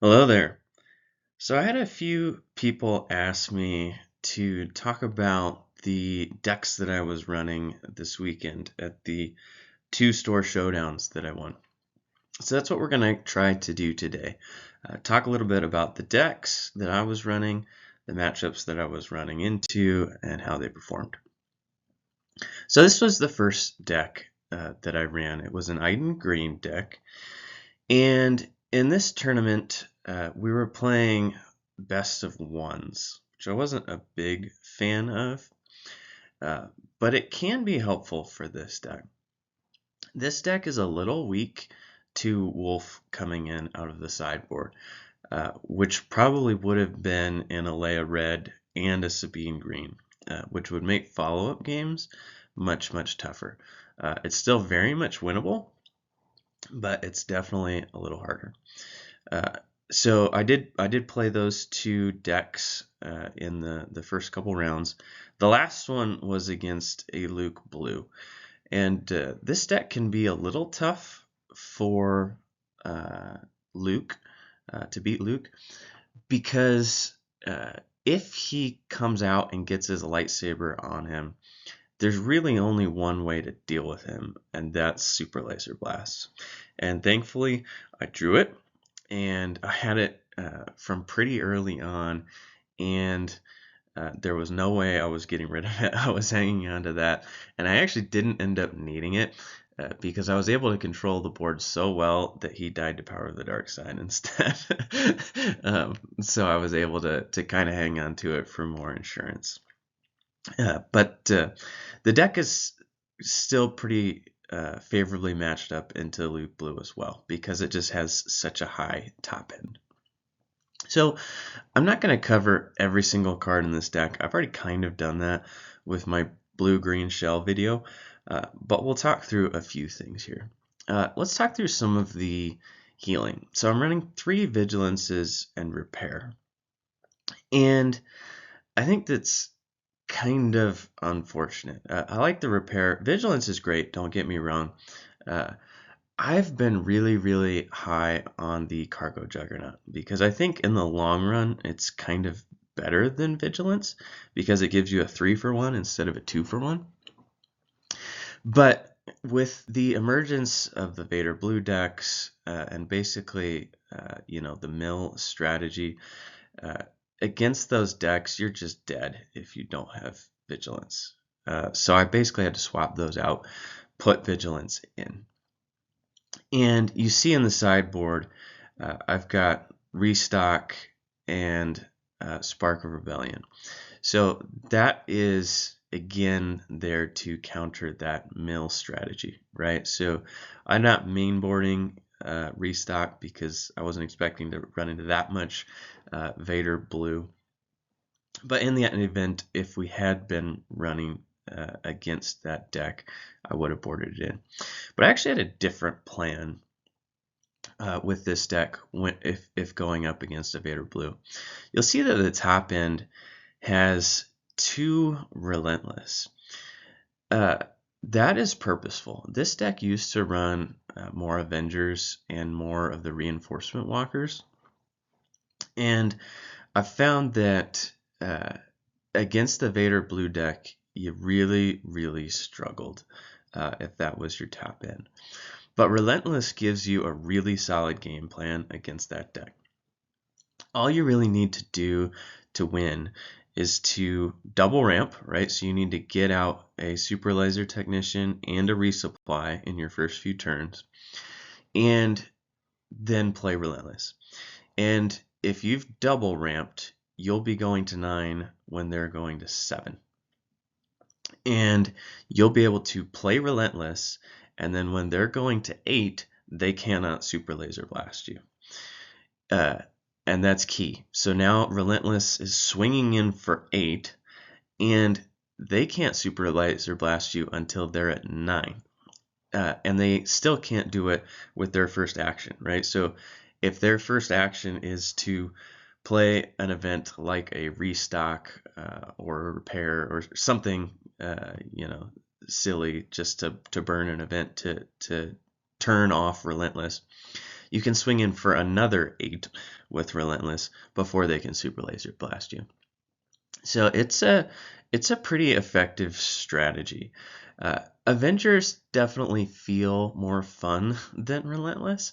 Hello there. So I had a few people ask me to talk about the decks that I was running this weekend at the two store showdowns that I won. So that's what we're going to try to do today. Talk a little bit about the decks that I was running, the matchups that I was running into, and how they performed. So this was the first deck that I ran. It was an Iden green deck. And in this tournament, we were playing best of ones, which I wasn't a big fan of, uh, but it can be helpful for this deck. This deck is a little weak to Wolf coming in out of the sideboard, which probably would have been an Alea red and a Sabine green, which would make follow-up games much, much tougher. It's still very much winnable, but it's definitely a little harder. So I did play those two decks in the first couple rounds. The last one was against a Luke blue, and this deck can be a little tough for Luke to beat Luke because if he comes out and gets his lightsaber on him, there's really only one way to deal with him, and that's Super Laser Blast. And thankfully, I drew it, and I had it from pretty early on, and there was no way I was getting rid of it. I was hanging on to that, and I actually didn't end up needing it because I was able to control the board so well that he died to Power of the Dark Side instead. So I was able to kind of hang on to it for more insurance. But the deck is still pretty favorably matched up into Luke Blue as well because it just has such a high top end. So I'm not going to cover every single card in this deck. I've already kind of done that with my blue-green shell video, but we'll talk through a few things here. Let's talk through some of the healing. So I'm running 3 Vigilances and Repair. And I think that's kind of unfortunate. I like the Repair. Vigilance is great, don't get me wrong. I've been really, really high on the Cargo Juggernaut because I think in the long run it's kind of better than Vigilance because it gives you a 3-for-1 instead of a 2-for-1. But with the emergence of the Vader Blue decks and basically, the mill strategy, against those decks, you're just dead if you don't have Vigilance. So I basically had to swap those out, put Vigilance in. And you see in the sideboard, I've got Restock and Spark of Rebellion. So that is, again, there to counter that mill strategy, right? So I'm not mainboarding Restock because I wasn't expecting to run into that much Vader Blue. But in the event, if we had been running against that deck, I would have boarded it in. But I actually had a different plan with this deck if going up against a Vader Blue. You'll see that the top end has 2 Relentless. That is purposeful. This deck used to run more Avengers and more of the Reinforcement Walkers. And I found that against the Vader Blue deck, you really, really struggled if that was your top end. But Relentless gives you a really solid game plan against that deck. All you really need to do to win is to double ramp, right? So you need to get out a Super Laser Technician and a Resupply in your first few turns, and then play Relentless. And if you've double ramped, you'll be going to 9 when they're going to 7. And you'll be able to play Relentless, and then when they're going to 8, they cannot Super Laser Blast you. And that's key. So now Relentless is swinging in for 8, and they can't Super Laser Blast you until they're at 9. And they still can't do it with their first action, right? So if their first action is to play an event like a Restock or a Repair or something, silly just to burn an event to turn off Relentless, you can swing in for another 8 with Relentless before they can Super Laser Blast you. So it's a pretty effective strategy. Avengers definitely feel more fun than Relentless,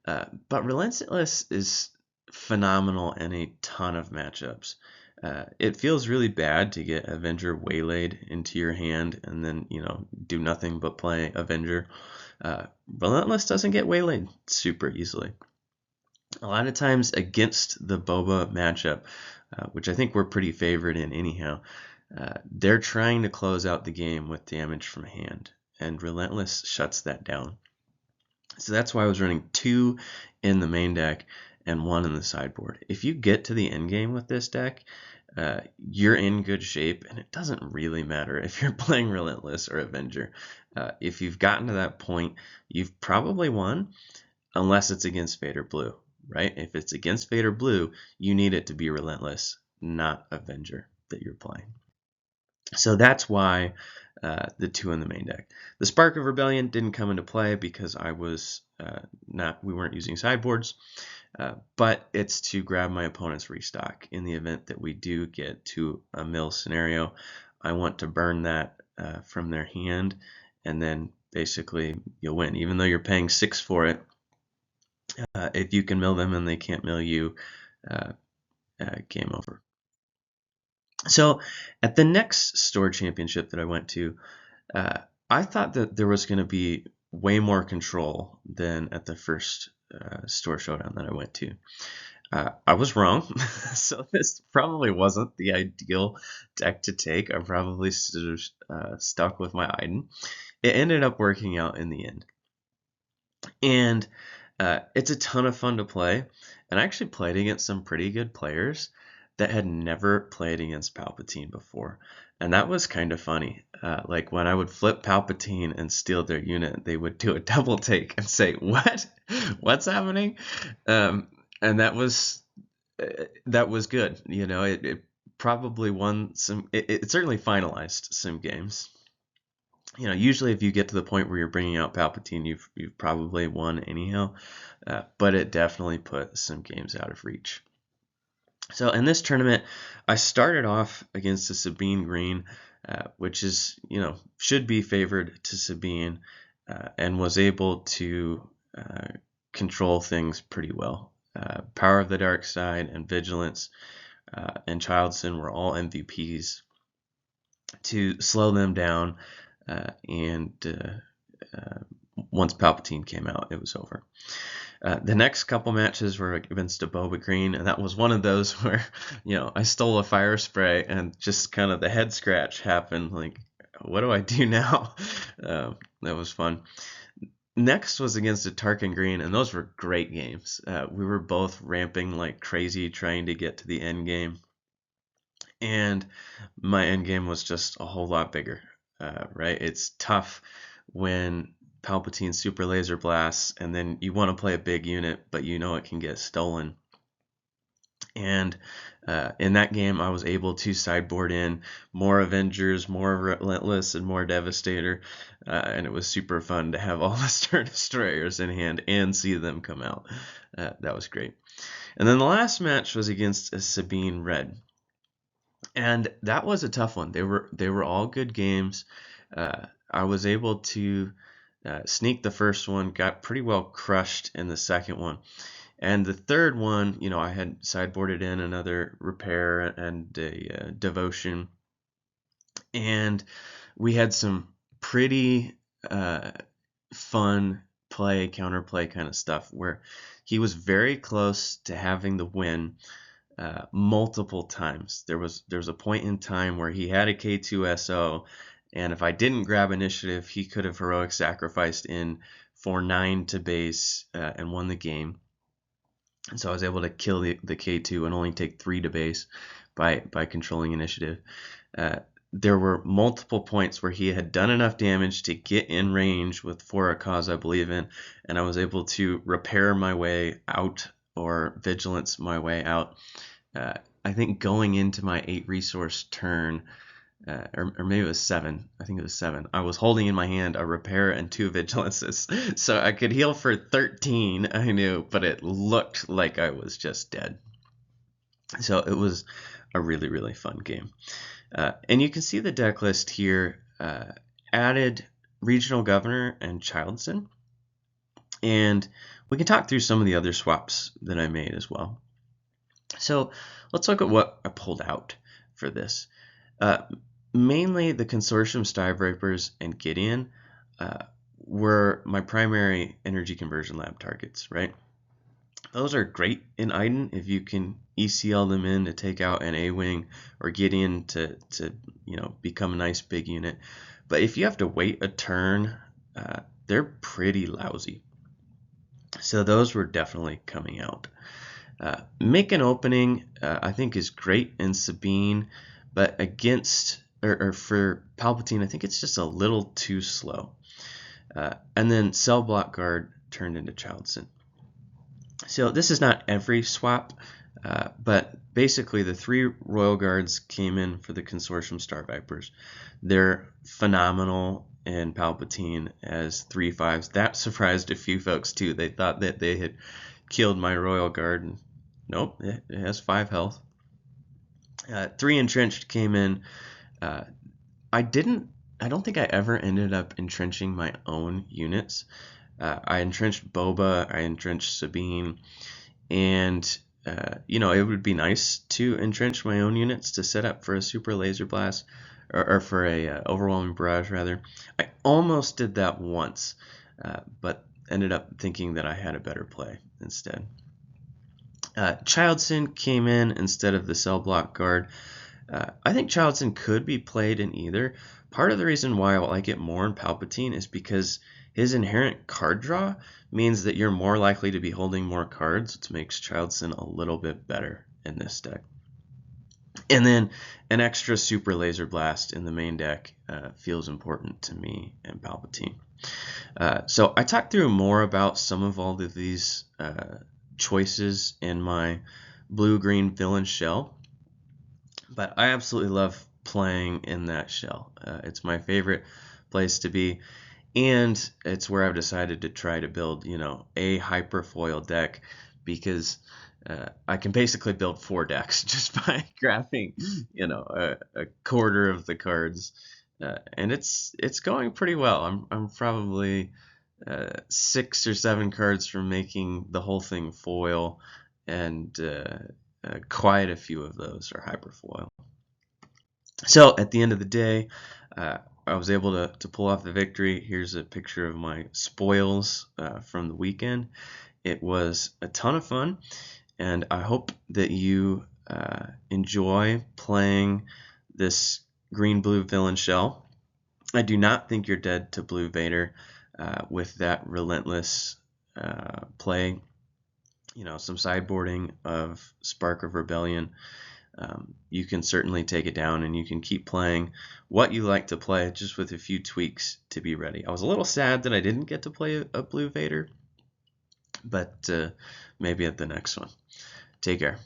but Relentless is phenomenal in a ton of matchups. It feels really bad to get Avenger waylaid into your hand and then, do nothing but play Avenger. Relentless doesn't get waylaid super easily. A lot of times against the Boba matchup, which I think we're pretty favored in anyhow, they're trying to close out the game with damage from hand, and Relentless shuts that down. So that's why I was running 2 in the main deck and 1 in the sideboard. If you get to the end game with this deck, you're in good shape, and it doesn't really matter if you're playing Relentless or Avenger. If you've gotten to that point, you've probably won, unless it's against Vader Blue, right? If it's against Vader Blue, you need it to be Relentless, not Avenger that you're playing. So that's why the 2 in the main deck. The Spark of Rebellion didn't come into play because we weren't using sideboards, but it's to grab my opponent's restock in the event that we do get to a mill scenario. I want to burn that from their hand, and then basically you'll win. Even though you're paying 6 for it, if you can mill them and they can't mill you, game over. So at the next store championship that I went to, I thought that there was going to be way more control than at the first store showdown that I went to. I was wrong. So this probably wasn't the ideal deck to take. I probably stuck with my Iden. It ended up working out in the end. And it's a ton of fun to play. And I actually played against some pretty good players that had never played against Palpatine before. And that was kind of funny. Like when I would flip Palpatine and steal their unit, they would do a double take and say, "What? What's happening?" And that was good. It probably won some. It certainly finalized some games. Usually if you get to the point where you're bringing out Palpatine, you've probably won anyhow. But it definitely put some games out of reach. So in this tournament, I started off against a Sabine Green, which is, should be favored to Sabine, and was able to control things pretty well. Power of the Dark Side and Vigilance and Child Sin were all MVPs to slow them down, and once Palpatine came out, it was over. The next couple matches were against a Boba Green, and that was one of those where, I stole a fire spray and just kind of the head scratch happened. Like, what do I do now? That was fun. Next was against a Tarkin Green, and those were great games. We were both ramping like crazy trying to get to the end game, and my end game was just a whole lot bigger, right? It's tough when Palpatine super laser blasts, and then you want to play a big unit, but it can get stolen. And in that game, I was able to sideboard in more Avengers, more Relentless, and more Devastator, and it was super fun to have all the Star Destroyers in hand and see them come out. That was great. And then the last match was against a Sabine Red, and that was a tough one. They were all good games. I was able to sneak the first one, got pretty well crushed in the second one. And the third one, I had sideboarded in another Repair and a Devotion. And we had some pretty fun counterplay kind of stuff where he was very close to having the win multiple times. There was a point in time where he had a K2SO, and if I didn't grab initiative, he could have heroic sacrificed in for 9 to base and won the game. And so I was able to kill the K2 and only take 3 to base by controlling initiative. There were multiple points where he had done enough damage to get in range with For a Cause I Believe in, and I was able to repair my way out or vigilance my way out. I think going into my 8 resource turn, or maybe it was 7. I think it was 7. I was holding in my hand a repair and 2 vigilances, so I could heal for 13. I knew, but it looked like I was just dead. So it was a really, really fun game. And you can see the deck list here. Added Regional Governor and Childson. And we can talk through some of the other swaps that I made as well. So let's look at what I pulled out for this. Mainly the Consortium Star Vipers and Gideon were my primary energy conversion lab targets, right? Those are great in Iden if you can ECL them in to take out an A-Wing or Gideon to become a nice big unit. But if you have to wait a turn, they're pretty lousy. So those were definitely coming out. Make an opening, I think, is great in Sabine, but against or for Palpatine, I think it's just a little too slow. And then Cell Block Guard turned into Childson. So this is not every swap, but basically the 3 Royal Guards came in for the Consortium Star Vipers. They're phenomenal in Palpatine as 3/5s. That surprised a few folks too. They thought that they had killed my Royal Guard, and nope, it has 5 health. 3 Entrenched came in. I don't think I ever ended up entrenching my own units. I entrenched Boba, I entrenched Sabine, and it would be nice to entrench my own units to set up for a super laser blast, or for a overwhelming barrage rather. I almost did that once, but ended up thinking that I had a better play instead. Childson came in instead of the Cell Block Guard. I think Childson could be played in either. Part of the reason why I like it more in Palpatine is because his inherent card draw means that you're more likely to be holding more cards, which makes Childson a little bit better in this deck. And then an extra Super Laser Blast in the main deck feels important to me and Palpatine. So I talked through more about some of all of these choices in my blue-green villain shell, but I absolutely love playing in that shell. It's my favorite place to be, and it's where I've decided to try to build, a hyperfoil deck, because I can basically build 4 decks just by graphing, a quarter of the cards, and it's going pretty well. I'm probably 6 or 7 cards from making the whole thing foil, and quite a few of those are hyperfoil. So at the end of the day, I was able to pull off the victory. Here's a picture of my spoils from the weekend. It was a ton of fun, and I hope that you enjoy playing this green-blue villain shell. I do not think you're dead to Blue Vader with that relentless play. Some sideboarding of Spark of Rebellion. You can certainly take it down, and you can keep playing what you like to play, just with a few tweaks to be ready. I was a little sad that I didn't get to play a Blue Vader, but maybe at the next one. Take care.